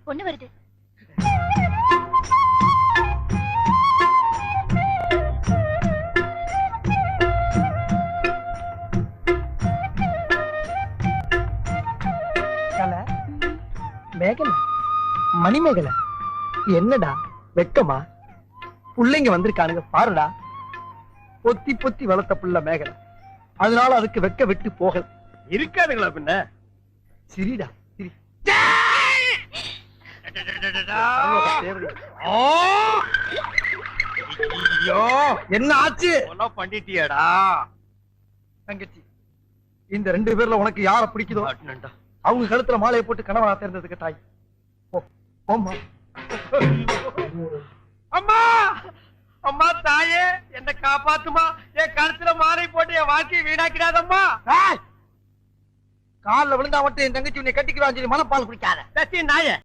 பொண்ணு வருது. மேகலை, மணிமேகலை, என்னடா வெக்கமா? புள்ளைங்க வந்திருக்கானுங்க பாருடா. பொத்தி பொத்தி வளர்த்த புள்ள மேகலை, அதனால அதுக்கு வெக்க விட்டு போகல. இருக்காதுங்களா பின்ன? சிரிடா சிரி. என்ன ஆச்சு? பண்ணிட்டியாடா தங்கச்சி? இந்த 2 பேர்ல உனக்கு யார பிடிக்குதோ அவங்க கழுத்துல மாலையை போட்டு கணவனா தேர்ந்ததுக்கு தாய். அம்மா அம்மா தாயே, என்ன காப்பாத்துமா. என் கழுத்துல மாலை போட்டு என் வாழ்க்கையை வீணாக்கிறாதம்மா. காலில் விழுந்தா மட்டும் என் தங்கச்சி உன்னை கட்டிக்கிறான் சொல்லி மனப்பால் குடிக்காத நாயே.